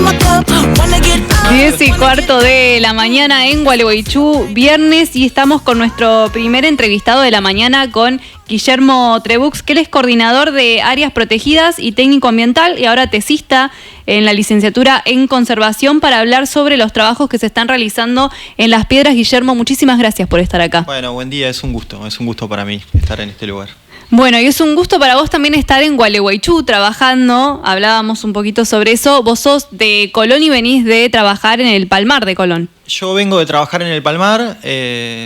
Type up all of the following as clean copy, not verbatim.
10:15 de la mañana en Gualeguaychú, viernes, y estamos con nuestro primer entrevistado de la mañana, con Guillermo Trebux, que él es coordinador de áreas protegidas y técnico ambiental y ahora tesista en la licenciatura en conservación, para hablar sobre los trabajos que se están realizando en Las Piedras. Guillermo, muchísimas gracias por estar acá. Bueno, buen día, es un gusto para mí estar en este lugar. Bueno, y es un gusto para vos también estar en Gualeguaychú trabajando. Hablábamos un poquito sobre eso. Vos sos de Colón y venís de trabajar en el Palmar de Colón. Yo vengo de trabajar en el Palmar,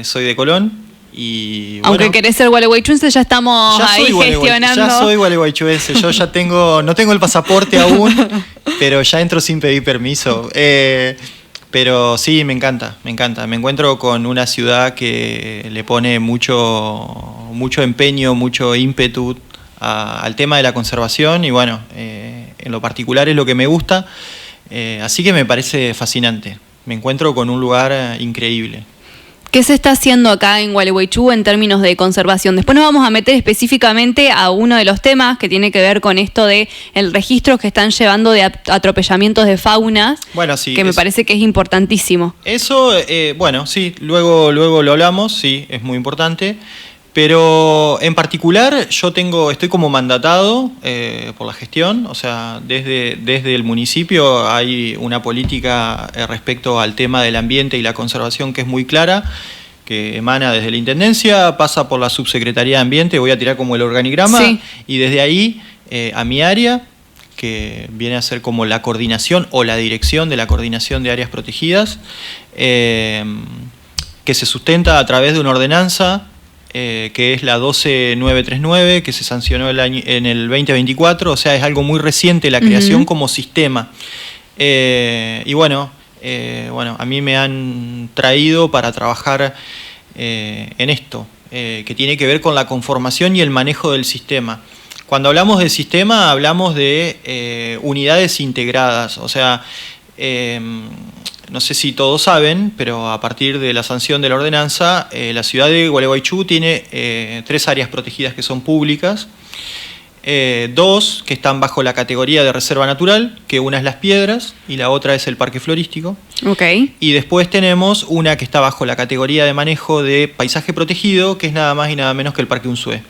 soy de Colón y bueno, aunque querés ser gualeguaychúense, ya estamos ahí gestionando. Ya soy gualeguaychúense, yo ya no tengo el pasaporte aún, pero ya entro sin pedir permiso. Pero sí, me encanta. Me encuentro con una ciudad que le pone mucho empeño, mucho ímpetu al tema de la conservación y bueno, en lo particular es lo que me gusta, así que me parece fascinante. Me encuentro con un lugar increíble. ¿Qué se está haciendo acá en Gualeguaychú en términos de conservación? Después nos vamos a meter específicamente a uno de los temas que tiene que ver con esto de el registro que están llevando de atropellamientos de faunas, bueno, sí, que me parece que es importantísimo. Eso, bueno, sí, luego lo hablamos, sí, es muy importante. Pero en particular yo estoy como mandatado por la gestión, o sea, desde el municipio hay una política respecto al tema del ambiente y la conservación que es muy clara, que emana desde la Intendencia, pasa por la Subsecretaría de Ambiente, voy a tirar como el organigrama, sí, y desde ahí a mi área, que viene a ser como la coordinación o la dirección de la coordinación de áreas protegidas, que se sustenta a través de una ordenanza, que es la 12939, que se sancionó en el 2024, o sea, es algo muy reciente la creación como sistema. Y bueno, a mí me han traído para trabajar en esto, que tiene que ver con la conformación y el manejo del sistema. Cuando hablamos de sistema, hablamos de unidades integradas, o sea, no sé si todos saben, pero a partir de la sanción de la ordenanza, la ciudad de Gualeguaychú tiene 3 áreas protegidas que son públicas, 2 que están bajo la categoría de reserva natural, que una es Las Piedras y la otra es el Parque Florístico. Okay. Y después tenemos una que está bajo la categoría de manejo de paisaje protegido, que es nada más y nada menos que el Parque Unzué.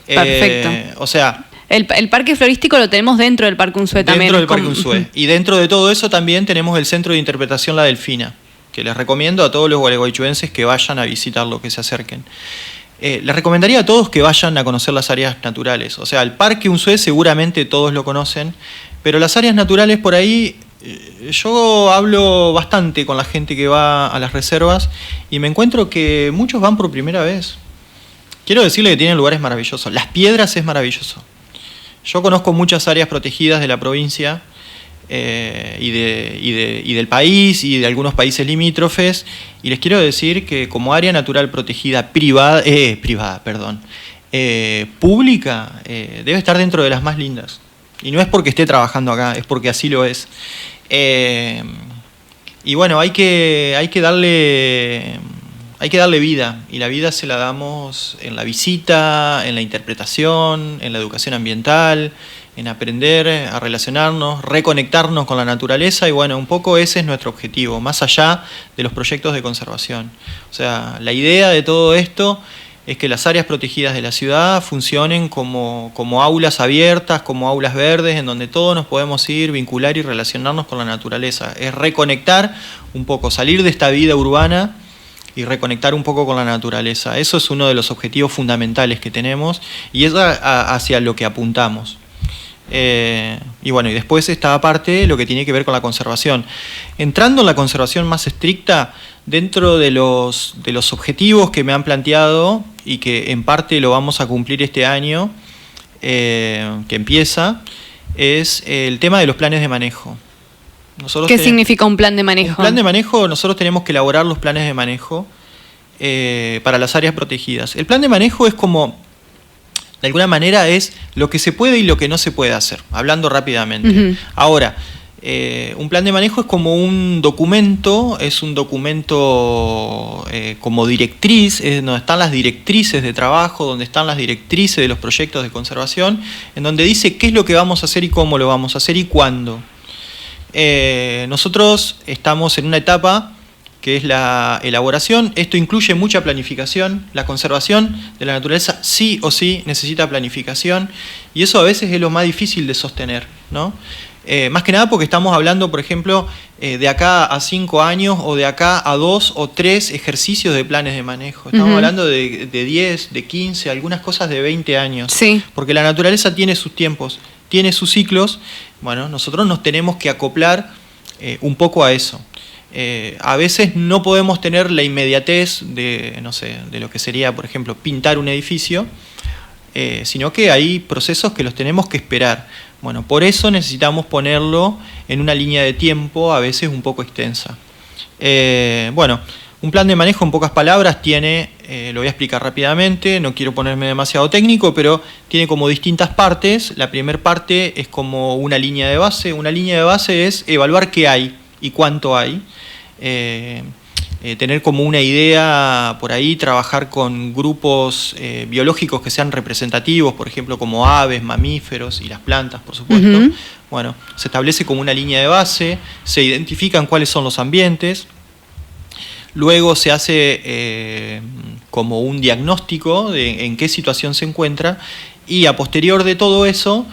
Perfecto. O sea, el parque florístico lo tenemos dentro del Parque Unzué también. Dentro del Parque Unzué. Y dentro de todo eso también tenemos el Centro de Interpretación La Delfina, que les recomiendo a todos los gualeguaychuenses que vayan a visitarlo, que se acerquen. Les recomendaría a todos que vayan a conocer las áreas naturales. O sea, el Parque Unzué seguramente todos lo conocen, pero las áreas naturales por ahí, yo hablo bastante con la gente que va a las reservas y me encuentro que muchos van por primera vez. Quiero decirle que tienen lugares maravillosos. Las Piedras es maravilloso. Yo conozco muchas áreas protegidas de la provincia y del país y de algunos países limítrofes, y les quiero decir que como área natural protegida pública, debe estar dentro de las más lindas. Y no es porque esté trabajando acá, es porque así lo es. Y bueno, hay que darle vida, y la vida se la damos en la visita, en la interpretación, en la educación ambiental, en aprender a relacionarnos, reconectarnos con la naturaleza, y bueno, un poco ese es nuestro objetivo, más allá de los proyectos de conservación. O sea, la idea de todo esto es que las áreas protegidas de la ciudad funcionen como aulas abiertas, como aulas verdes, en donde todos nos podemos ir, vincular y relacionarnos con la naturaleza. Es reconectar un poco, salir de esta vida urbana y reconectar un poco con la naturaleza. Eso es uno de los objetivos fundamentales que tenemos y es hacia lo que apuntamos. Y bueno, y después está aparte lo que tiene que ver con la conservación. Entrando en la conservación más estricta, dentro de los objetivos que me han planteado y que en parte lo vamos a cumplir este año, que empieza, es el tema de los planes de manejo. ¿Qué significa un plan de manejo? Un plan de manejo, nosotros tenemos que elaborar los planes de manejo para las áreas protegidas. El plan de manejo es como, de alguna manera, es lo que se puede y lo que no se puede hacer, hablando rápidamente. Ahora, un plan de manejo es como un documento, como directriz, es donde están las directrices de trabajo, donde están las directrices de los proyectos de conservación, en donde dice qué es lo que vamos a hacer y cómo lo vamos a hacer y cuándo. Nosotros estamos en una etapa que es la elaboración. Esto incluye mucha planificación. La conservación de la naturaleza sí o sí necesita planificación, y eso a veces es lo más difícil de sostener, ¿no? Más que nada porque estamos hablando, por ejemplo, de acá a 5 años o de acá a 2 o 3 ejercicios de planes de manejo. Estamos hablando de 10, de 15, algunas cosas de 20 años. Sí. Porque la naturaleza tiene sus tiempos, tiene sus ciclos. Bueno, nosotros nos tenemos que acoplar un poco a eso. A veces no podemos tener la inmediatez de, no sé, de lo que sería, por ejemplo, pintar un edificio, sino que hay procesos que los tenemos que esperar. Bueno, por eso necesitamos ponerlo en una línea de tiempo a veces un poco extensa. Bueno, un plan de manejo en pocas palabras tiene, lo voy a explicar rápidamente, no quiero ponerme demasiado técnico, pero tiene como distintas partes. La primera parte es como una línea de base. Una línea de base es evaluar qué hay y cuánto hay. Tener como una idea por ahí, trabajar con grupos biológicos que sean representativos, por ejemplo, como aves, mamíferos y las plantas, por supuesto. Bueno, se establece como una línea de base, se identifican cuáles son los ambientes, luego se hace como un diagnóstico de en qué situación se encuentra, y a posterior de todo eso,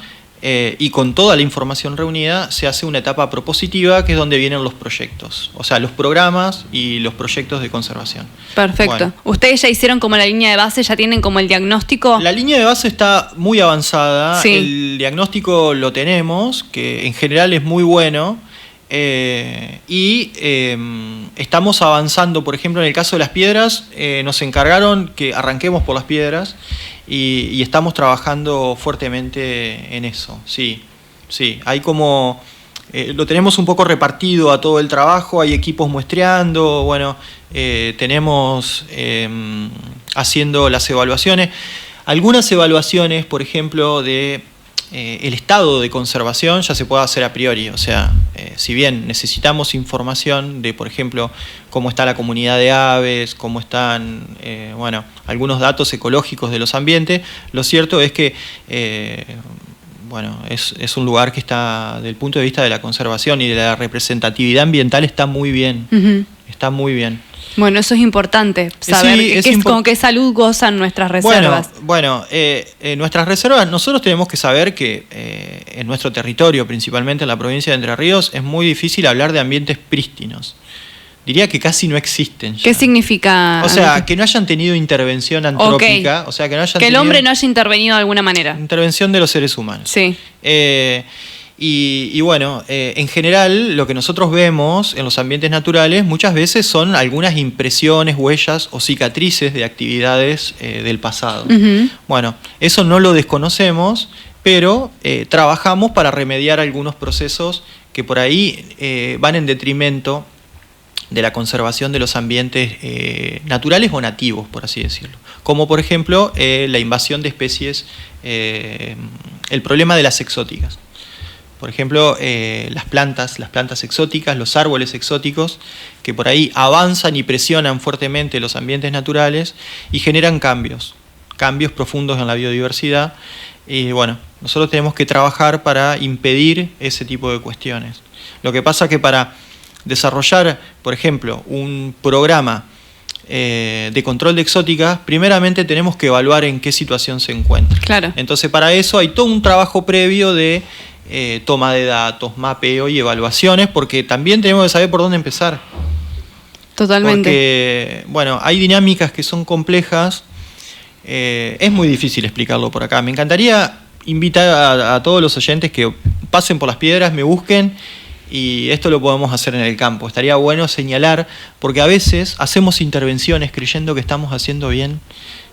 y con toda la información reunida, se hace una etapa propositiva, que es donde vienen los proyectos, o sea, los programas y los proyectos de conservación. Perfecto. Bueno, ¿ustedes ya hicieron como la línea de base, ya tienen como el diagnóstico? la línea de base está muy avanzada, Sí. El diagnóstico lo tenemos, que en general es muy bueno, y estamos avanzando. Por ejemplo, en el caso de las piedras, nos encargaron que arranquemos por las piedras, y estamos trabajando fuertemente en eso. Sí, sí, hay como, lo tenemos un poco repartido a todo el trabajo, hay equipos muestreando, bueno, tenemos haciendo las evaluaciones. Algunas evaluaciones, por ejemplo, de el estado de conservación ya se puede hacer a priori. O sea, si bien necesitamos información de, por ejemplo, cómo está la comunidad de aves, cómo están, bueno, algunos datos ecológicos de los ambientes, lo cierto es que, bueno, es un lugar que está, desde el punto de vista de la conservación y de la representatividad ambiental, está muy bien. Está muy bien. Bueno, eso es importante, saber con qué salud gozan nuestras reservas. Bueno, nuestras reservas, nosotros tenemos que saber que en nuestro territorio, principalmente en la provincia de Entre Ríos, es muy difícil hablar de ambientes prístinos. Diría que casi no existen ya. ¿Qué significa? O sea, que no hayan tenido intervención antrópica. O sea, que el hombre no haya intervenido de alguna manera. Intervención de los seres humanos. Sí. Y bueno, en general lo que nosotros vemos en los ambientes naturales muchas veces son algunas impresiones, huellas o cicatrices de actividades del pasado. Bueno, eso no lo desconocemos, pero trabajamos para remediar algunos procesos que por ahí van en detrimento de la conservación de los ambientes naturales o nativos, por así decirlo. Como por ejemplo la invasión de especies, el problema de las exóticas. Por ejemplo, las plantas exóticas, los árboles exóticos, que por ahí avanzan y presionan fuertemente los ambientes naturales y generan cambios profundos en la biodiversidad. Y bueno, nosotros tenemos que trabajar para impedir ese tipo de cuestiones. Lo que pasa es que para desarrollar, por ejemplo, un programa de control de exóticas, primeramente tenemos que evaluar en qué situación se encuentra. Claro. Entonces, para eso hay todo un trabajo previo de toma de datos, mapeo y evaluaciones, porque también tenemos que saber por dónde empezar. Totalmente. Porque, bueno, hay dinámicas que son complejas, es muy difícil explicarlo por acá. Me encantaría invitar a todos los oyentes que pasen por las piedras, me busquen, y esto lo podemos hacer en el campo. Estaría bueno señalar, porque a veces hacemos intervenciones creyendo que estamos haciendo bien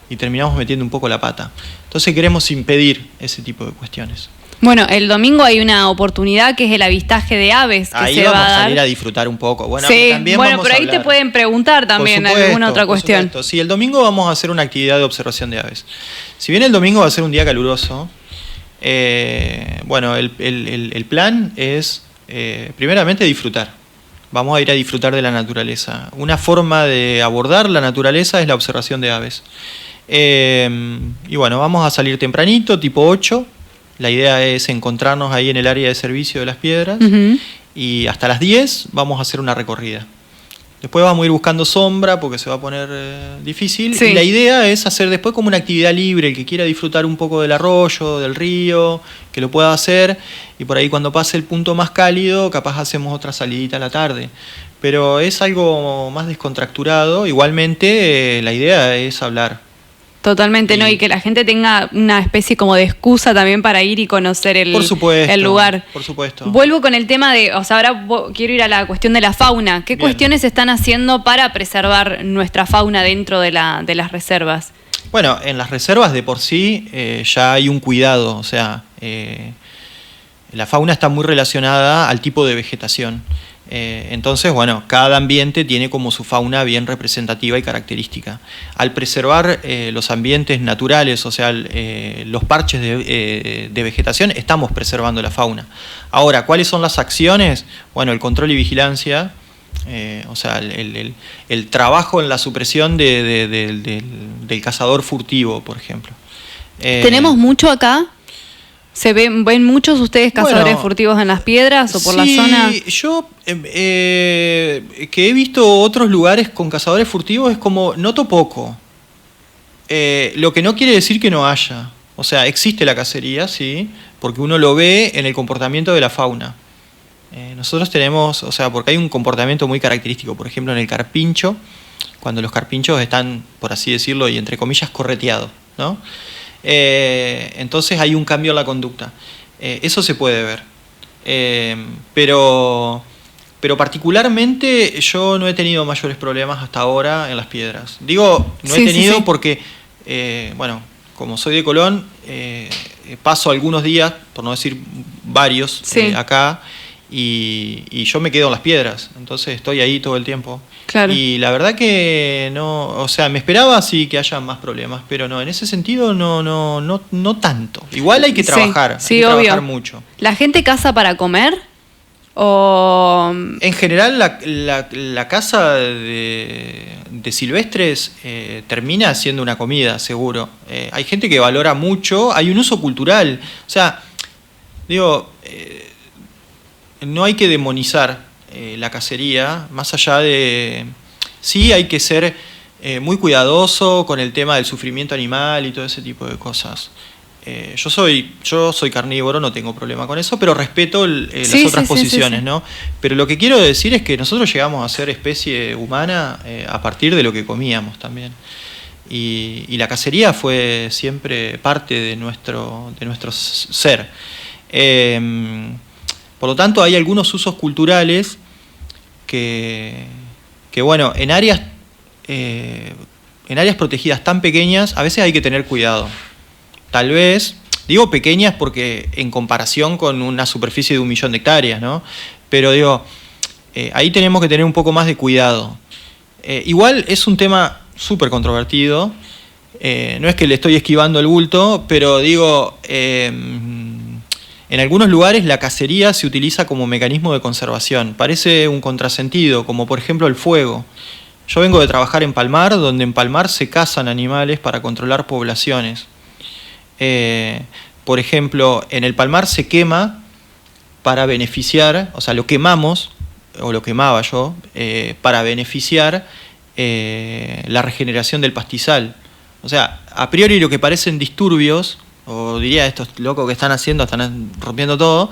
y terminamos metiendo un poco la pata. Entonces queremos impedir ese tipo de cuestiones. Bueno, el domingo hay una oportunidad que es el avistaje de aves que ahí se va a dar. Ahí vamos a salir a disfrutar un poco. Bueno, sí, también bueno, vamos pero ahí a hablar. te pueden preguntar también alguna otra cuestión. Sí, el domingo vamos a hacer una actividad de observación de aves. Si bien el domingo va a ser un día caluroso, bueno, el plan es primeramente disfrutar. Vamos a ir a disfrutar de la naturaleza. Una forma de abordar la naturaleza es la observación de aves. Y bueno, vamos a salir tempranito, tipo 8. La idea es encontrarnos ahí en el área de servicio de las piedras. y hasta las 10 vamos a hacer una recorrida. Después vamos a ir buscando sombra porque se va a poner difícil. Sí. Y la idea es hacer después como una actividad libre, el que quiera disfrutar un poco del arroyo, del río, que lo pueda hacer. Y por ahí cuando pase el punto más cálido, capaz hacemos otra salidita a la tarde. Pero es algo más descontracturado. Igualmente la idea es hablar. Totalmente, ¿no? Y que la gente tenga una especie como de excusa también para ir y conocer el lugar. Por supuesto. Vuelvo con el tema de, o sea, ahora quiero ir a la cuestión de la fauna. ¿Qué cuestiones se están haciendo para preservar nuestra fauna dentro de las reservas? Bueno, en las reservas de por sí ya hay un cuidado, o sea, la fauna está muy relacionada al tipo de vegetación. Entonces, bueno, cada ambiente tiene como su fauna bien representativa y característica. Al preservar los ambientes naturales, o sea, los parches de vegetación, estamos preservando la fauna. Ahora, ¿cuáles son las acciones? Bueno, el control y vigilancia, o sea, el trabajo en la supresión del cazador furtivo, por ejemplo. ¿Tenemos mucho acá? ¿Ven muchos ustedes cazadores furtivos en las piedras o por la zona? Sí, yo que he visto otros lugares con cazadores furtivos es como, noto poco. Lo que no quiere decir que no haya. O sea, existe la cacería, sí, porque uno lo ve en el comportamiento de la fauna. Nosotros tenemos, o sea, porque hay un comportamiento muy característico, por ejemplo, en el carpincho, cuando los carpinchos están, por así decirlo, y entre comillas, correteados, ¿no? Entonces hay un cambio en la conducta. Eso se puede ver. Pero particularmente yo no he tenido mayores problemas hasta ahora en las piedras. Digo, no he tenido porque, bueno, como soy de Colón, paso algunos días, por no decir varios, acá, y yo me quedo en las piedras. Entonces estoy ahí todo el tiempo. Claro. Y la verdad que no, o sea, me esperaba sí que haya más problemas, pero no, en ese sentido no tanto. Igual hay que trabajar, hay que trabajar mucho. ¿La gente caza para comer? ¿O...? En general la caza de silvestres termina siendo una comida, seguro. Hay gente que valora mucho, hay un uso cultural. O sea, digo, no hay que demonizar la cacería, más allá de... Sí hay que ser muy cuidadoso con el tema del sufrimiento animal y todo ese tipo de cosas. Yo soy carnívoro, no tengo problema con eso, pero respeto las otras posiciones, ¿no? Pero lo que quiero decir es que nosotros llegamos a ser especie humana a partir de lo que comíamos también. Y la cacería fue siempre parte de nuestro ser. Por lo tanto, hay algunos usos culturales que bueno, en áreas protegidas tan pequeñas, a veces hay que tener cuidado. Tal vez, digo pequeñas porque en comparación con una superficie de 1 millón de hectáreas, ¿no? Pero digo, ahí tenemos que tener un poco más de cuidado. Igual es un tema súper controvertido, no es que le estoy esquivando el bulto, pero digo... En algunos lugares la cacería se utiliza como mecanismo de conservación. Parece un contrasentido, como por ejemplo el fuego. Yo vengo de trabajar en Palmar, donde en Palmar se cazan animales para controlar poblaciones. Por ejemplo, en el Palmar se quema para beneficiar, o sea, lo quemamos, o lo quemaba yo, para beneficiar la regeneración del pastizal. O sea, a priori lo que parecen disturbios, o diría estos locos que están haciendo, están rompiendo todo,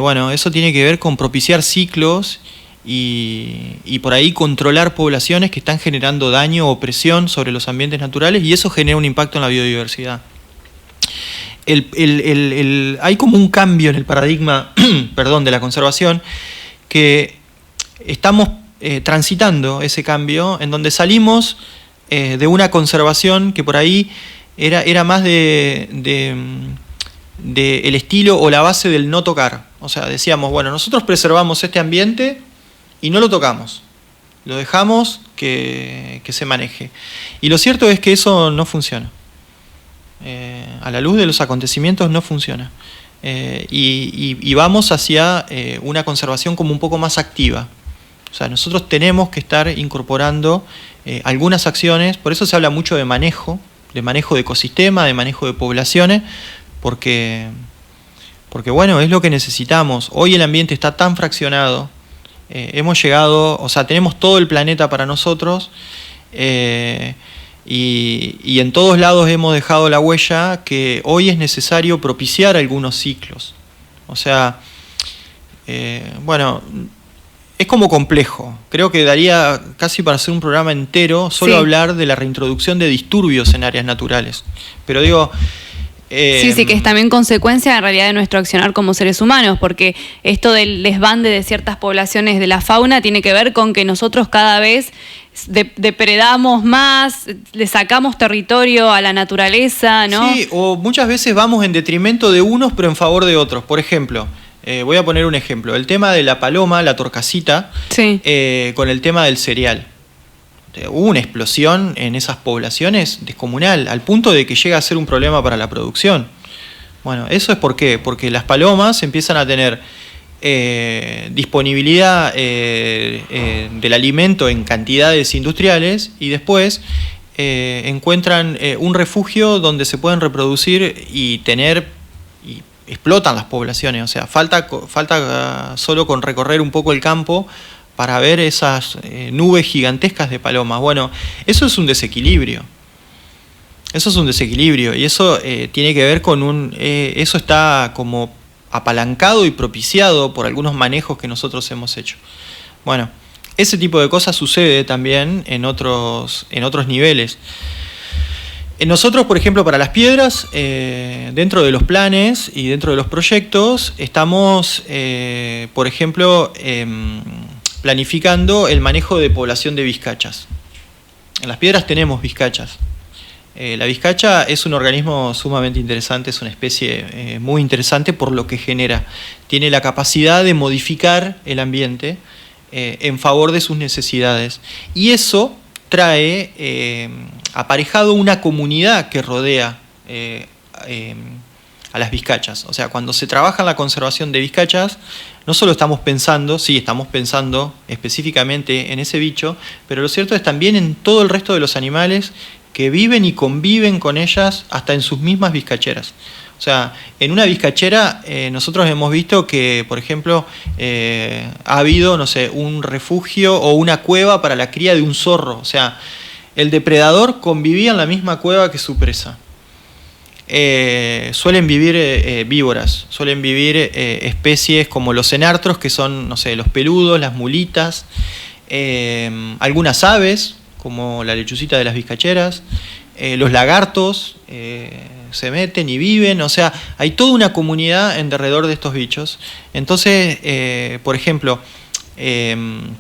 bueno, eso tiene que ver con propiciar ciclos y por ahí controlar poblaciones que están generando daño o presión sobre los ambientes naturales y eso genera un impacto en la biodiversidad. Hay como un cambio en el paradigma perdón, de la conservación que estamos transitando ese cambio en donde salimos de una conservación que por ahí era más de el estilo o la base del no tocar. O sea, decíamos, bueno, nosotros preservamos este ambiente y no lo tocamos. Lo dejamos que se maneje. Y lo cierto es que eso no funciona. A la luz de los acontecimientos no funciona. Y vamos hacia una conservación como un poco más activa. O sea, nosotros tenemos que estar incorporando algunas acciones, por eso se habla mucho de manejo de ecosistema, de manejo de poblaciones, porque porque bueno, es lo que necesitamos. Hoy el ambiente está tan fraccionado, hemos llegado, o sea, tenemos todo el planeta para nosotros, y en todos lados hemos dejado la huella que hoy es necesario propiciar algunos ciclos. O sea, bueno, es como complejo. Creo que daría casi para hacer un programa entero solo hablar de la reintroducción de disturbios en áreas naturales. Pero digo... sí, que es también consecuencia en realidad de nuestro accionar como seres humanos, porque esto del desbande de ciertas poblaciones de la fauna tiene que ver con que nosotros cada vez depredamos más, le sacamos territorio a la naturaleza, ¿no? Sí, o muchas veces vamos en detrimento de unos pero en favor de otros. Por ejemplo, voy a poner un ejemplo, el tema de la paloma, la torcasita, con el tema del cereal. Hubo una explosión en esas poblaciones descomunal, al punto de que llega a ser un problema para la producción. Bueno, ¿eso es por qué? Porque las palomas empiezan a tener disponibilidad del alimento en cantidades industriales y después encuentran un refugio donde se pueden reproducir y explotan las poblaciones. O sea, falta solo con recorrer un poco el campo para ver esas nubes gigantescas de palomas. Bueno, eso es un desequilibrio. Eso es un desequilibrio y eso tiene que ver con eso está como apalancado y propiciado por algunos manejos que nosotros hemos hecho. Bueno, ese tipo de cosas sucede también en otros niveles. Nosotros, por ejemplo, para las piedras, dentro de los planes y dentro de los proyectos, estamos, por ejemplo, planificando el manejo de población de vizcachas. En las piedras tenemos vizcachas. La vizcacha es un organismo sumamente interesante, es una especie muy interesante por lo que genera. Tiene la capacidad de modificar el ambiente en favor de sus necesidades. Y eso trae aparejado una comunidad que rodea a las vizcachas. O sea, cuando se trabaja en la conservación de vizcachas, no solo estamos pensando específicamente en ese bicho, pero lo cierto es también en todo el resto de los animales que viven y conviven con ellas hasta en sus mismas vizcacheras. O sea, en una vizcachera nosotros hemos visto que, por ejemplo, ha habido, no sé, un refugio o una cueva para la cría de un zorro. O sea, el depredador convivía en la misma cueva que su presa. Suelen vivir víboras, suelen vivir especies como los enartros, que son, no sé, los peludos, las mulitas, algunas aves, como la lechucita de las vizcacheras, los lagartos se meten y viven, o sea, hay toda una comunidad en derredor de estos bichos. Entonces, por ejemplo,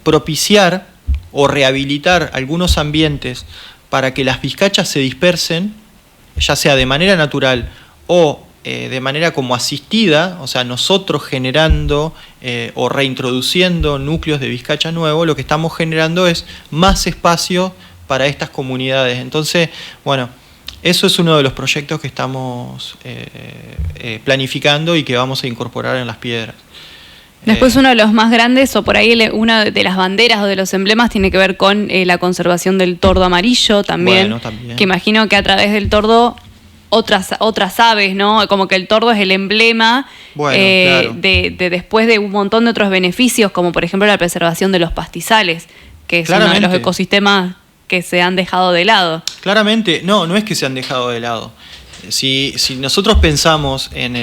propiciar o rehabilitar algunos ambientes para que las vizcachas se dispersen, ya sea de manera natural o de manera como asistida, o sea, nosotros generando o reintroduciendo núcleos de vizcacha nuevos, lo que estamos generando es más espacio para estas comunidades. Entonces, bueno, eso es uno de los proyectos que estamos planificando y que vamos a incorporar en las piedras. Después uno de los más grandes, o por ahí una de las banderas o de los emblemas, tiene que ver con la conservación del tordo amarillo también, bueno, también. Que imagino que a través del tordo otras aves, ¿no? Como que el tordo es el emblema, bueno, claro, de después de un montón de otros beneficios, como por ejemplo la preservación de los pastizales, que es uno de los ecosistemas que se han dejado de lado. Claramente, no es que se han dejado de lado. Si nosotros pensamos en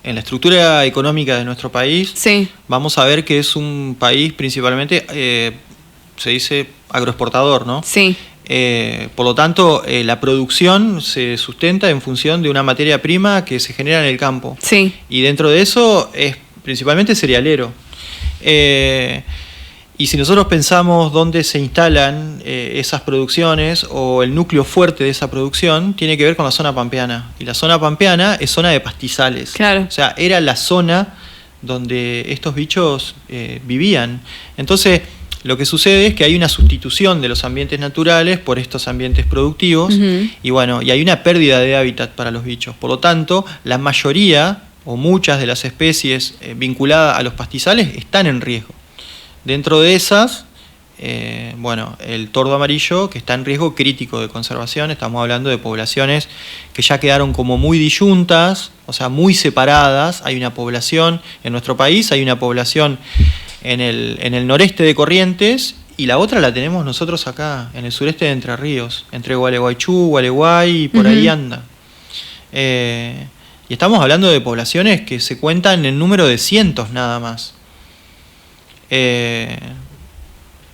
la estructura económica de nuestro país, sí, vamos a ver que es un país principalmente, se dice, agroexportador, ¿no? Sí. Por lo tanto, la producción se sustenta en función de una materia prima que se genera en el campo. Sí. Y dentro de eso es principalmente cerealero. Y si nosotros pensamos dónde se instalan esas producciones o el núcleo fuerte de esa producción, tiene que ver con la zona pampeana. Y la zona pampeana es zona de pastizales. Claro. O sea, era la zona donde estos bichos vivían. Entonces, lo que sucede es que hay una sustitución de los ambientes naturales por estos ambientes productivos. Uh-huh. Y bueno, y hay una pérdida de hábitat para los bichos. Por lo tanto, la mayoría o muchas de las especies vinculadas a los pastizales están en riesgo. Dentro de esas, bueno, el tordo amarillo, que está en riesgo crítico de conservación. Estamos hablando de poblaciones que ya quedaron como muy disyuntas, o sea, muy separadas. Hay una población en nuestro país, hay una población en el noreste de Corrientes, y la otra la tenemos nosotros acá, en el sureste de Entre Ríos, entre Gualeguaychú, Gualeguay, y por ahí anda. Y estamos hablando de poblaciones que se cuentan en número de cientos nada más.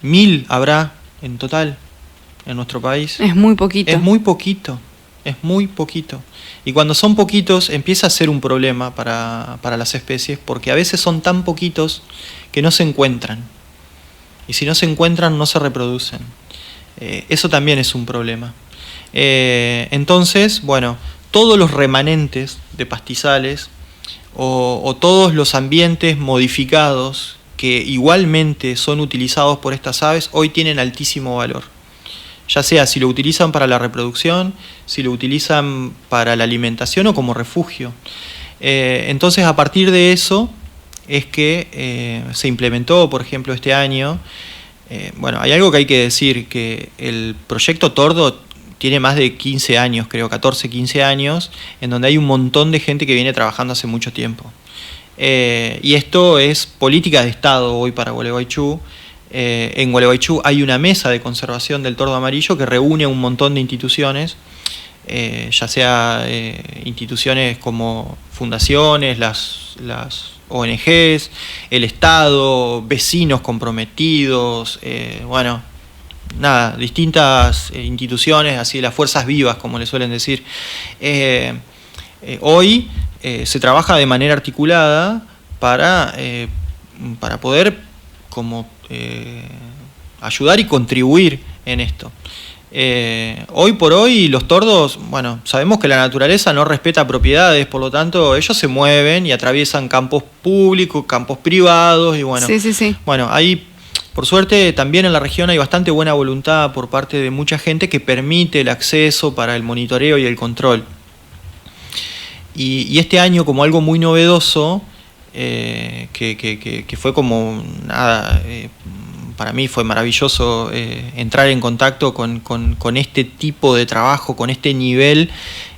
1000 habrá en total en nuestro país. Es muy poquito. Es muy poquito, es muy poquito. Y cuando son poquitos empieza a ser un problema para las especies, porque a veces son tan poquitos que no se encuentran. Y si no se encuentran, no se reproducen. Eso también es un problema. Entonces, bueno, todos los remanentes de pastizales o todos los ambientes modificados que igualmente son utilizados por estas aves, hoy tienen altísimo valor. Ya sea si lo utilizan para la reproducción, si lo utilizan para la alimentación o como refugio. Entonces, a partir de eso es que se implementó, por ejemplo, este año. Bueno, hay algo que hay que decir, que el proyecto Tordo tiene más de 15 años, creo, 14, 15 años, en donde hay un montón de gente que viene trabajando hace mucho tiempo. Y esto es política de Estado hoy para Gualeguaychú. En Gualeguaychú hay una mesa de conservación del tordo amarillo que reúne a un montón de instituciones, ya sea instituciones como fundaciones, las ONGs, el Estado, vecinos comprometidos, bueno, nada, distintas instituciones, así las fuerzas vivas, como le suelen decir. Hoy se trabaja de manera articulada para poder como ayudar y contribuir en esto. Hoy por hoy los tordos, bueno, sabemos que la naturaleza no respeta propiedades, por lo tanto ellos se mueven y atraviesan campos públicos, campos privados, y bueno, sí. Bueno, ahí por suerte también en la región hay bastante buena voluntad por parte de mucha gente que permite el acceso para el monitoreo y el control. Y este año, como algo muy novedoso, que fue como nada, para mí fue maravilloso entrar en contacto con este tipo de trabajo, con este nivel.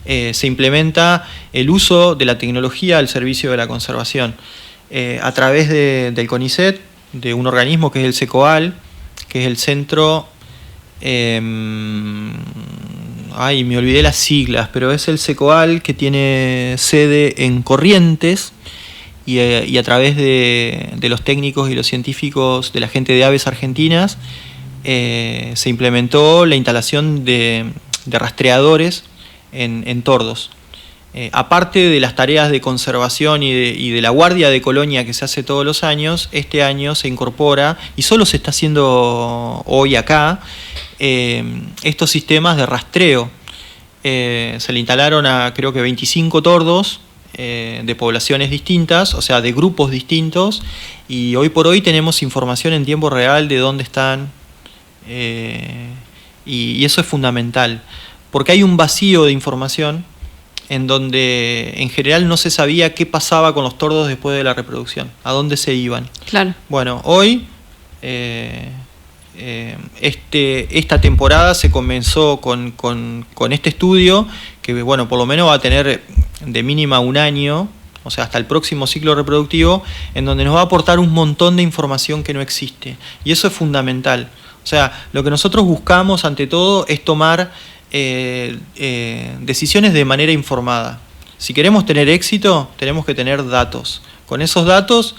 Se implementa el uso de la tecnología al servicio de la conservación a través del CONICET, de un organismo que es el CECOAL, que es el Centro... Ay, me olvidé las siglas, pero es el CECOAL, que tiene sede en Corrientes, y a través de los técnicos y los científicos de la gente de aves argentinas se implementó la instalación de rastreadores en tordos. Aparte de las tareas de conservación y de la guardia de colonia que se hace todos los años, este año se incorpora, y solo se está haciendo hoy acá, estos sistemas de rastreo. Se le instalaron a creo que 25 tordos de poblaciones distintas, o sea, de grupos distintos, y hoy por hoy tenemos información en tiempo real de dónde están, y eso es fundamental, porque hay un vacío de información en donde en general no se sabía qué pasaba con los tordos después de la reproducción, a dónde se iban. Claro. Bueno, hoy esta temporada se comenzó con este estudio, que bueno, por lo menos va a tener de mínima un año, o sea, hasta el próximo ciclo reproductivo, en donde nos va a aportar un montón de información que no existe. Y eso es fundamental. O sea, lo que nosotros buscamos ante todo es tomar decisiones de manera informada. Si queremos tener éxito, tenemos que tener datos. Con esos datos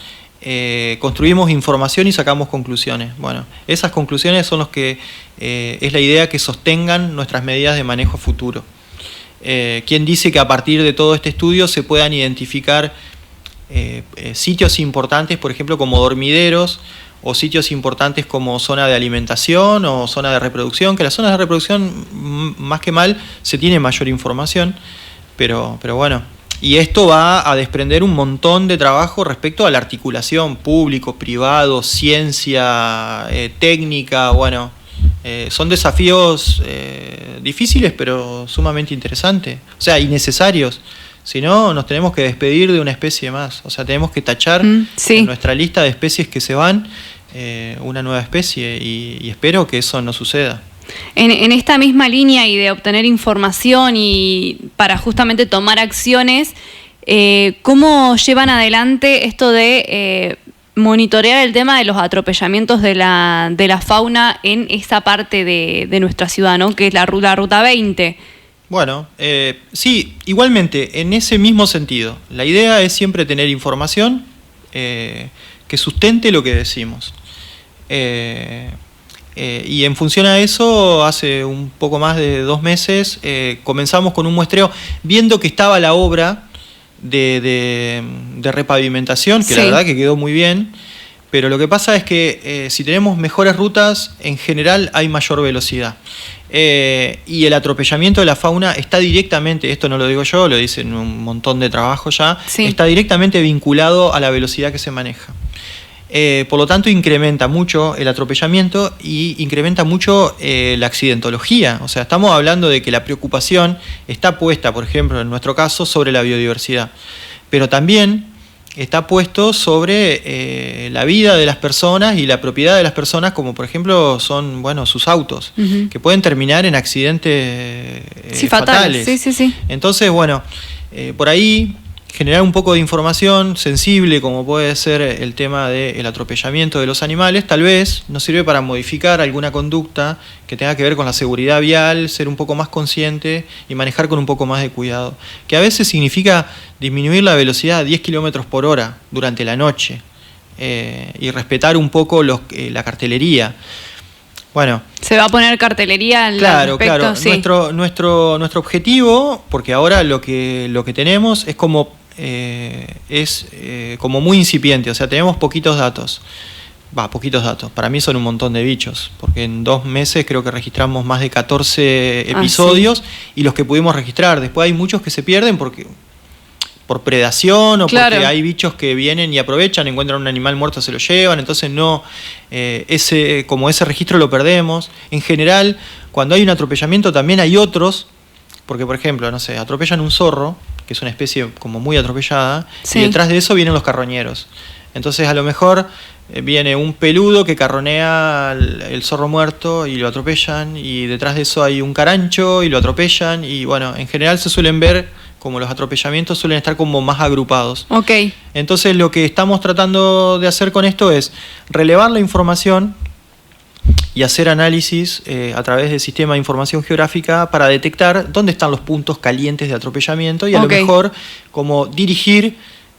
construimos información y sacamos conclusiones. Bueno, esas conclusiones son los que es la idea que sostengan nuestras medidas de manejo futuro. ¿Quién dice que a partir de todo este estudio se puedan identificar sitios importantes, por ejemplo, como dormideros, o sitios importantes como zona de alimentación o zona de reproducción? Que las zonas de reproducción, más que mal, se tiene mayor información, pero bueno. Y esto va a desprender un montón de trabajo respecto a la articulación público, privado, ciencia, técnica. Bueno, son desafíos difíciles, pero sumamente interesantes, o sea, y necesarios. Si no, nos tenemos que despedir de una especie más. O sea, tenemos que tachar sí. en nuestra lista de especies que se van una nueva especie y espero que eso no suceda. En esta misma línea y de obtener información y para justamente tomar acciones, ¿cómo llevan adelante esto de monitorear el tema de los atropellamientos de la fauna en esa parte de nuestra ciudad, ¿no? Que es la Ruta 20? Bueno, sí, igualmente, en ese mismo sentido. La idea es siempre tener información que sustente lo que decimos. Y en función a eso, hace un poco más de 2 meses, comenzamos con un muestreo, viendo que estaba la obra de repavimentación, que la verdad que quedó muy bien, pero lo que pasa es que si tenemos mejores rutas, en general hay mayor velocidad. Y el atropellamiento de la fauna está directamente, esto no lo digo yo, lo dicen un montón de trabajo ya, está directamente vinculado a la velocidad que se maneja. Por lo tanto, incrementa mucho el atropellamiento y incrementa mucho la accidentología. O sea, estamos hablando de que la preocupación está puesta, por ejemplo, en nuestro caso, sobre la biodiversidad. Pero también está puesto sobre la vida de las personas y la propiedad de las personas, como por ejemplo son, bueno, sus autos, que pueden terminar en accidentes fatales. Sí. Entonces, bueno, por ahí generar un poco de información sensible, como puede ser el tema del atropellamiento de los animales, tal vez nos sirve para modificar alguna conducta que tenga que ver con la seguridad vial, ser un poco más consciente y manejar con un poco más de cuidado. Que a veces significa disminuir la velocidad a 10 km por hora durante la noche y respetar un poco la cartelería. Bueno, ¿se va a poner cartelería al respecto? Claro. Sí. Nuestro objetivo, porque ahora lo que tenemos es como muy incipiente, o sea, tenemos poquitos datos. Poquitos datos. Para mí son un montón de bichos, porque en 2 meses creo que registramos más de 14 episodios y los que pudimos registrar. Después hay muchos que se pierden por predación o porque hay bichos que vienen y aprovechan, encuentran un animal muerto, se lo llevan, entonces no, ese registro lo perdemos. En general, cuando hay un atropellamiento también hay otros, porque por ejemplo, no sé, atropellan un zorro, que es una especie como muy atropellada, y detrás de eso vienen los carroñeros. Entonces a lo mejor viene un peludo que carronea el zorro muerto y lo atropellan, y detrás de eso hay un carancho y lo atropellan, y bueno, en general se suelen ver como los atropellamientos suelen estar como más agrupados. Entonces lo que estamos tratando de hacer con esto es relevar la información y hacer análisis a través del sistema de información geográfica para detectar dónde están los puntos calientes de atropellamiento y a lo mejor como dirigir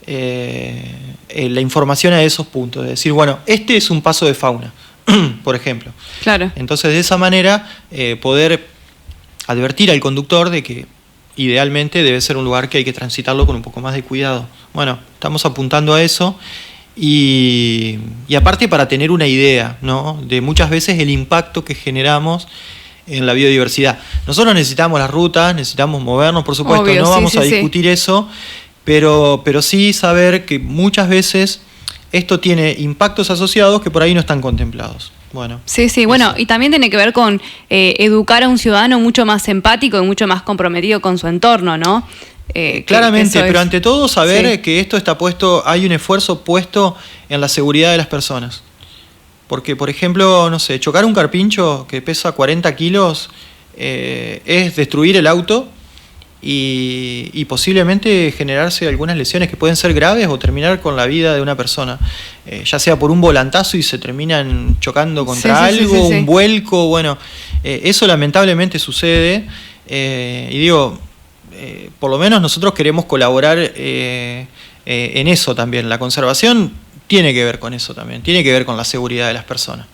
la información a esos puntos. Es decir, bueno, este es un paso de fauna, por ejemplo. Claro. Entonces de esa manera poder advertir al conductor de que idealmente debe ser un lugar que hay que transitarlo con un poco más de cuidado. Bueno, estamos apuntando a eso y aparte para tener una idea, ¿no?, de muchas veces el impacto que generamos en la biodiversidad. Nosotros necesitamos las rutas, necesitamos movernos, por supuesto. Obvio, no vamos a discutir eso, pero sí saber que muchas veces esto tiene impactos asociados que por ahí no están contemplados. Bueno, bueno, y también tiene que ver con educar a un ciudadano mucho más empático y mucho más comprometido con su entorno, ¿no? Claramente, pero ante todo saber que esto está puesto, hay un esfuerzo puesto en la seguridad de las personas. Porque, por ejemplo, no sé, chocar un carpincho que pesa 40 kilos es destruir el auto y posiblemente generarse algunas lesiones que pueden ser graves o terminar con la vida de una persona, ya sea por un volantazo y se terminan chocando contra algo, un vuelco, bueno, eso lamentablemente sucede y digo, por lo menos nosotros queremos colaborar en eso también. La conservación tiene que ver con eso también, tiene que ver con la seguridad de las personas.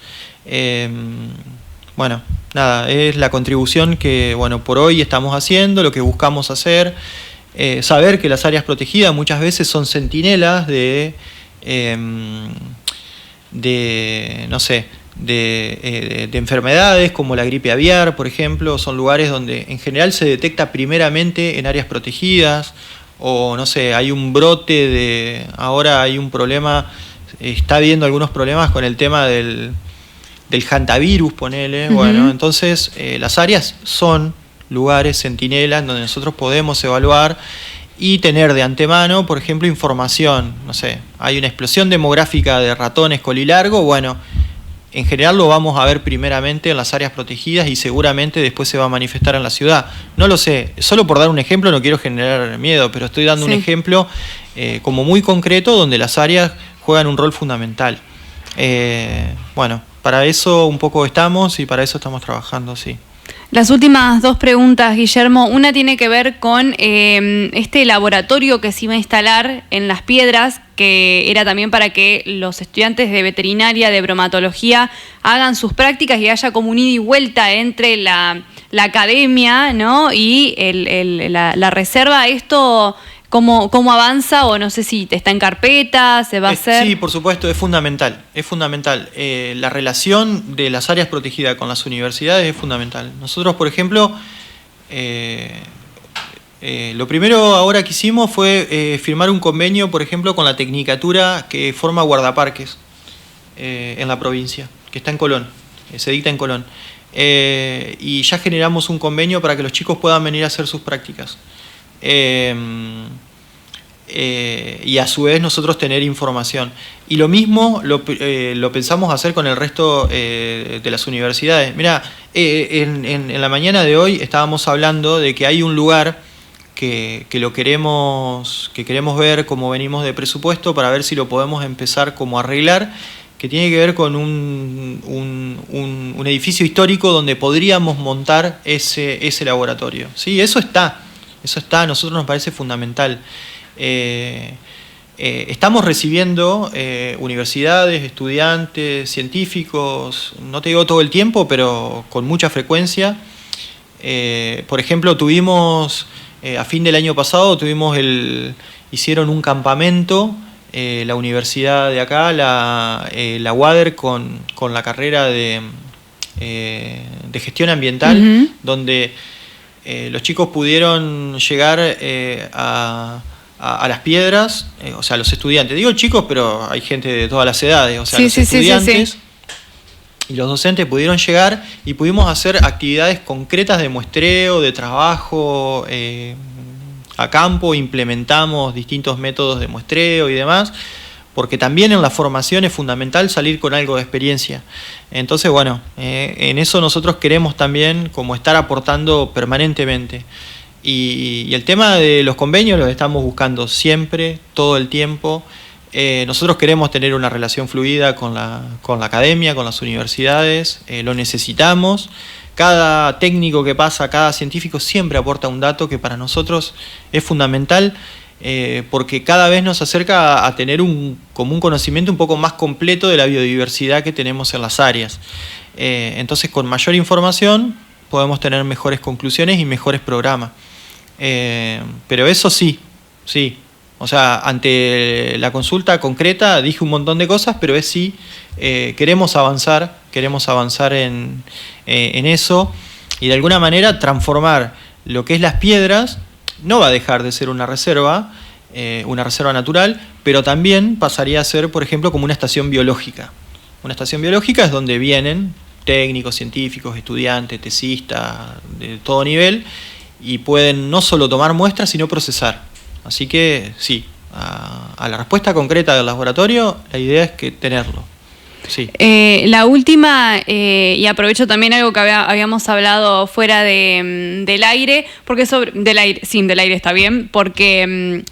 Bueno, nada, es la contribución que, bueno, por hoy estamos haciendo, lo que buscamos hacer, saber que las áreas protegidas muchas veces son centinelas de enfermedades como la gripe aviar, por ejemplo. Son lugares donde en general se detecta primeramente en áreas protegidas, o no sé, hay un brote ahora hay un problema, está habiendo algunos problemas con el tema del hantavirus, ponele. Bueno, entonces las áreas son lugares centinelas donde nosotros podemos evaluar y tener de antemano, por ejemplo, información. No sé, hay una explosión demográfica de ratones colilargo, bueno, en general lo vamos a ver primeramente en las áreas protegidas y seguramente después se va a manifestar en la ciudad. No lo sé, solo por dar un ejemplo, no quiero generar miedo, pero estoy dando un ejemplo como muy concreto donde las áreas juegan un rol fundamental. Bueno, para eso un poco estamos y para eso estamos trabajando, sí. Las últimas dos preguntas, Guillermo. Una tiene que ver con este laboratorio que se iba a instalar en Las Piedras, que era también para que los estudiantes de veterinaria, de bromatología, hagan sus prácticas y haya como un ida y vuelta entre la academia, ¿no? Y la reserva. ¿Esto cómo avanza? O no sé si está en carpeta, se va a hacer. Sí, por supuesto, es fundamental. Es fundamental. La relación de las áreas protegidas con las universidades es fundamental. Nosotros, por ejemplo, lo primero ahora que hicimos fue firmar un convenio, por ejemplo, con la Tecnicatura que forma guardaparques en la provincia, que está en Colón, se dicta en Colón. Y ya generamos un convenio para que los chicos puedan venir a hacer sus prácticas. Y a su vez nosotros tener información. Y lo mismo lo pensamos hacer con el resto de las universidades. Mirá, en la mañana de hoy estábamos hablando de que hay un lugar que queremos ver cómo venimos de presupuesto para ver si lo podemos empezar como a arreglar, que tiene que ver con un edificio histórico donde podríamos montar ese laboratorio. Sí, eso está, a nosotros nos parece fundamental. Estamos recibiendo universidades, estudiantes, científicos, no te digo todo el tiempo, pero con mucha frecuencia. Por ejemplo, tuvimos, a fin del año pasado, hicieron un campamento, la universidad de acá, la UADER, con la carrera de gestión ambiental, donde los chicos pudieron llegar a Las Piedras, o sea, los estudiantes. Digo chicos, pero hay gente de todas las edades, o sea, los estudiantes y los docentes pudieron llegar y pudimos hacer actividades concretas de muestreo, de trabajo a campo, implementamos distintos métodos de muestreo y demás, porque también en la formación es fundamental salir con algo de experiencia. Entonces, bueno, en eso nosotros queremos también como estar aportando permanentemente. Y el tema de los convenios los estamos buscando siempre, todo el tiempo. Nosotros queremos tener una relación fluida con la academia, con las universidades, lo necesitamos. Cada técnico que pasa, cada científico siempre aporta un dato que para nosotros es fundamental, porque cada vez nos acerca a tener como un conocimiento un poco más completo de la biodiversidad que tenemos en las áreas. Entonces, con mayor información podemos tener mejores conclusiones y mejores programas. Pero eso sí. O sea, ante la consulta concreta dije un montón de cosas, pero es sí, queremos avanzar en eso y de alguna manera transformar lo que es Las Piedras. No va a dejar de ser una reserva natural, pero también pasaría a ser, por ejemplo, como una estación biológica. Una estación biológica es donde vienen técnicos, científicos, estudiantes, tesistas, de todo nivel, y pueden no solo tomar muestras, sino procesar. Así que sí, a la respuesta concreta del laboratorio, la idea es que tenerlo. Sí. La última, y aprovecho también algo que habíamos hablado fuera del aire, porque del aire está bien, porque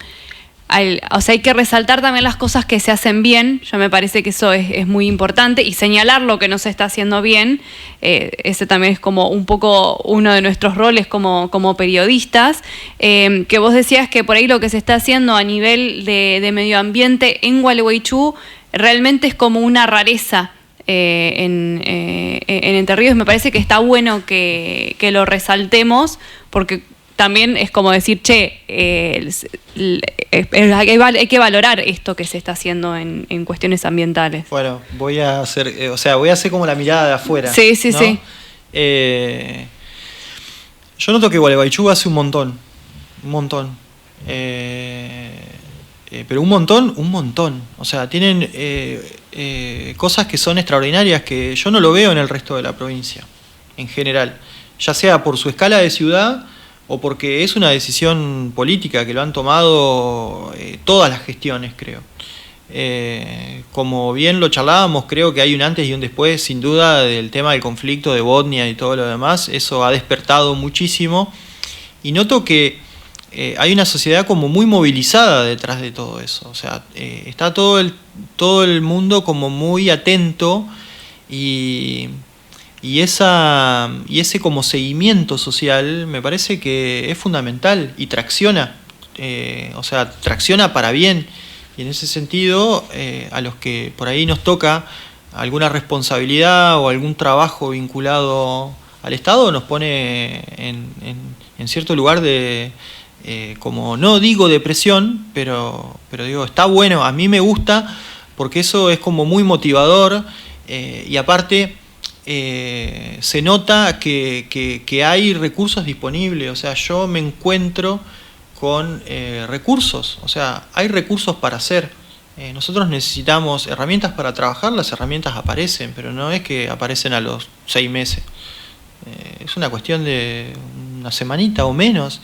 o sea, hay que resaltar también las cosas que se hacen bien. Yo me parece que eso es muy importante, y señalar lo que no se está haciendo bien. Ese también es como un poco uno de nuestros roles como periodistas. Que vos decías que por ahí lo que se está haciendo a nivel de medio ambiente en Gualeguaychú realmente es como una rareza en Entre Ríos. Me parece que está bueno que lo resaltemos, porque también es como decir, hay que valorar esto que se está haciendo en cuestiones ambientales. Bueno, voy a hacer como la mirada de afuera. Sí. Yo noto que Gualeguaychú hace un montón. Pero un montón. O sea, tienen cosas que son extraordinarias que yo no lo veo en el resto de la provincia, en general. Ya sea por su escala de ciudad o porque es una decisión política que lo han tomado todas las gestiones, creo. Como bien lo charlábamos, creo que hay un antes y un después, sin duda, del tema del conflicto de Botnia y todo lo demás. Eso ha despertado muchísimo y noto que hay una sociedad como muy movilizada detrás de todo eso. O sea, está todo el mundo como muy atento y ese como seguimiento social me parece que es fundamental y tracciona, o sea, tracciona para bien. Y en ese sentido, a los que por ahí nos toca alguna responsabilidad o algún trabajo vinculado al Estado, nos pone en cierto lugar de, como no digo de presión, pero digo, está bueno, a mí me gusta, porque eso es como muy motivador, y aparte se nota que hay recursos disponibles. O sea, yo me encuentro con recursos, o sea, hay recursos para hacer. Nosotros necesitamos herramientas para trabajar, las herramientas aparecen, pero no es que aparecen a los 6 meses. Es una cuestión de una semanita o menos,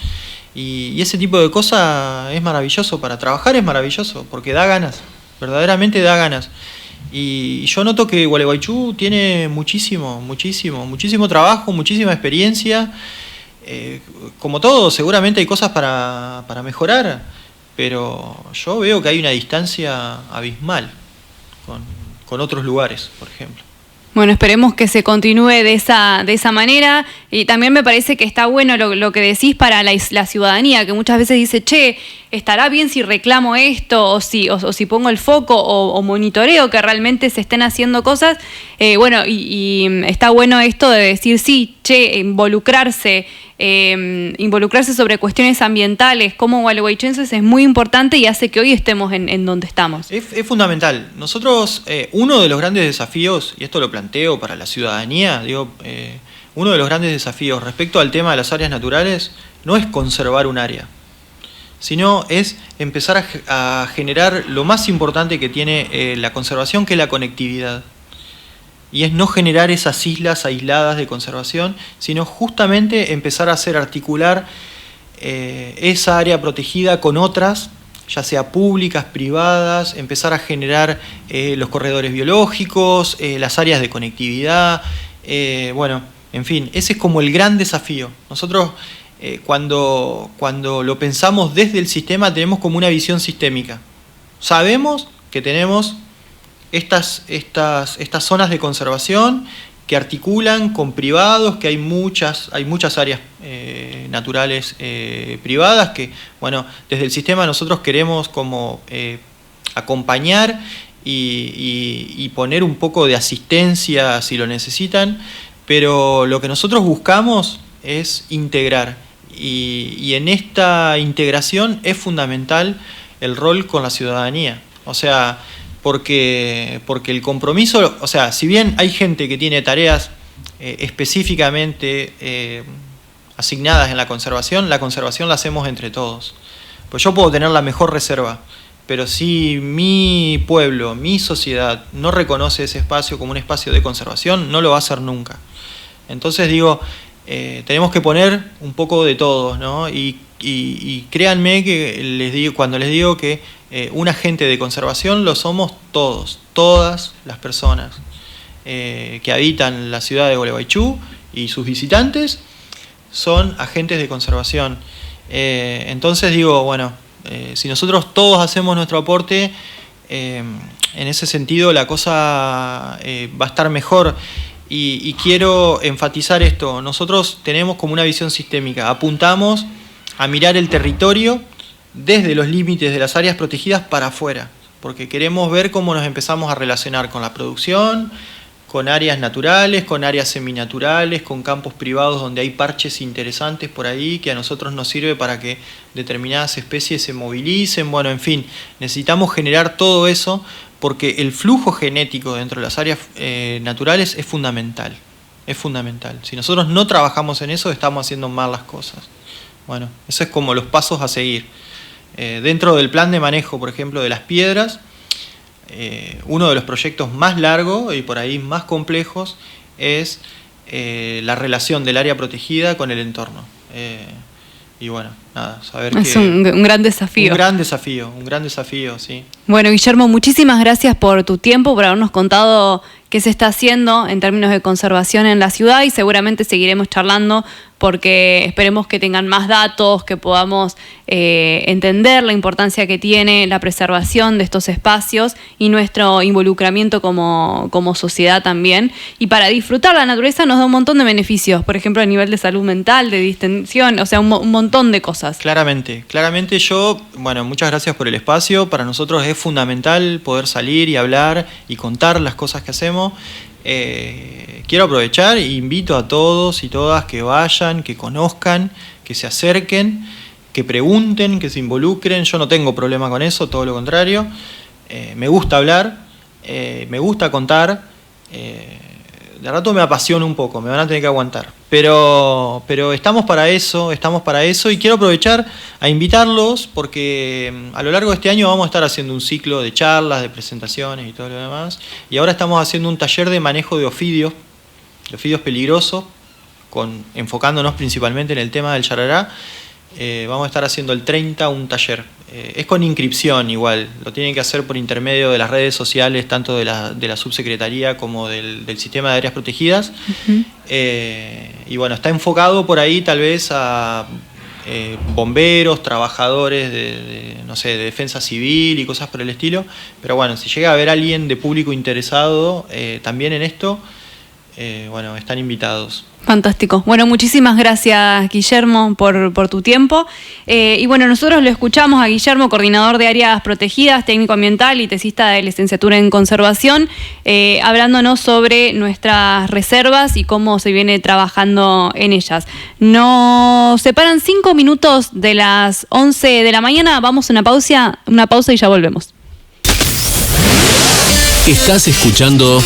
y ese tipo de cosas es maravilloso. Para trabajar es maravilloso, porque da ganas, verdaderamente da ganas. Y yo noto que Gualeguaychú tiene muchísimo trabajo, muchísima experiencia. Como todo, seguramente hay cosas para mejorar, pero yo veo que hay una distancia abismal con otros lugares, por ejemplo. Bueno, esperemos que se continúe de esa manera, y también me parece que está bueno lo que decís para la ciudadanía, que muchas veces dice, che, ¿estará bien si reclamo esto o si pongo el foco o monitoreo que realmente se estén haciendo cosas? Bueno, y está bueno esto de decir, sí, che, involucrarse sobre cuestiones ambientales como gualeguaychenses es muy importante y hace que hoy estemos en donde estamos. Es fundamental. Nosotros, uno de los grandes desafíos, y esto lo planteo para la ciudadanía, digo, uno de los grandes desafíos respecto al tema de las áreas naturales no es conservar un área, sino es empezar a generar lo más importante que tiene la conservación, que es la conectividad. Y es no generar esas islas aisladas de conservación, sino justamente empezar a hacer articular esa área protegida con otras, ya sea públicas, privadas, empezar a generar los corredores biológicos, las áreas de conectividad, bueno, en fin, ese es como el gran desafío. Nosotros cuando lo pensamos desde el sistema tenemos como una visión sistémica. Sabemos que tenemos estas zonas de conservación que articulan con privados, que hay muchas áreas naturales privadas que, bueno, desde el sistema nosotros queremos como acompañar y poner un poco de asistencia si lo necesitan, pero lo que nosotros buscamos es integrar, y en esta integración es fundamental el rol con la ciudadanía. O sea, porque el compromiso, o sea, si bien hay gente que tiene tareas específicamente asignadas en la conservación la hacemos entre todos. Pues yo puedo tener la mejor reserva, pero si mi pueblo, mi sociedad no reconoce ese espacio como un espacio de conservación, no lo va a hacer nunca. Entonces digo, tenemos que poner un poco de todo, ¿no? Y créanme que cuando les digo que un agente de conservación lo somos todos, todas las personas que habitan la ciudad de Gualeguaychú y sus visitantes son agentes de conservación. Entonces digo, bueno, si nosotros todos hacemos nuestro aporte, en ese sentido la cosa va a estar mejor. Y quiero enfatizar esto, nosotros tenemos como una visión sistémica, apuntamos a mirar el territorio desde los límites de las áreas protegidas para afuera, porque queremos ver cómo nos empezamos a relacionar con la producción, con áreas naturales, con áreas seminaturales, con campos privados donde hay parches interesantes por ahí que a nosotros nos sirve para que determinadas especies se movilicen. Bueno, en fin, necesitamos generar todo eso porque el flujo genético dentro de las áreas naturales es fundamental. Es fundamental. Si nosotros no trabajamos en eso, estamos haciendo mal las cosas. Bueno, eso es como los pasos a seguir. Dentro del plan de manejo, por ejemplo, de las piedras, uno de los proyectos más largos y por ahí más complejos es la relación del área protegida con el entorno. y bueno, nada, saber es que... un gran desafío. Un gran desafío, sí. Bueno, Guillermo, muchísimas gracias por tu tiempo, por habernos contado qué se está haciendo en términos de conservación en la ciudad, y seguramente seguiremos charlando porque esperemos que tengan más datos, que podamos entender la importancia que tiene la preservación de estos espacios y nuestro involucramiento como sociedad también. Y para disfrutar la naturaleza nos da un montón de beneficios, por ejemplo, a nivel de salud mental, de distensión, o sea, un montón de cosas. Claramente muchas gracias por el espacio. Para nosotros es fundamental poder salir y hablar y contar las cosas que hacemos. Quiero aprovechar e invito a todos y todas que vayan, que conozcan, que se acerquen, que pregunten, que se involucren. Yo no tengo problema con eso, todo lo contrario. Me gusta hablar, me gusta contar. De rato me apasiona un poco, me van a tener que aguantar. Pero estamos para eso y quiero aprovechar a invitarlos porque a lo largo de este año vamos a estar haciendo un ciclo de charlas, de presentaciones y todo lo demás. Y ahora estamos haciendo un taller de manejo de ofidios peligrosos, enfocándonos principalmente en el tema del yarará. Vamos a estar haciendo el 30 un taller. Es con inscripción igual, lo tienen que hacer por intermedio de las redes sociales, tanto de la subsecretaría como del sistema de áreas protegidas. Uh-huh. Y bueno, está enfocado por ahí tal vez a bomberos, trabajadores de defensa civil y cosas por el estilo. Pero bueno, si llega a haber alguien de público interesado también en esto, están invitados. Fantástico. Bueno, muchísimas gracias, Guillermo, por tu tiempo. Y bueno, nosotros lo escuchamos a Guillermo, coordinador de áreas protegidas, técnico ambiental y tesista de licenciatura en conservación, hablándonos sobre nuestras reservas y cómo se viene trabajando en ellas. Nos separan 5 minutos de las 11 de la mañana. Vamos a una pausa y ya volvemos. Estás escuchando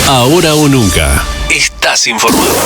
Ahora o Nunca. Estás informado.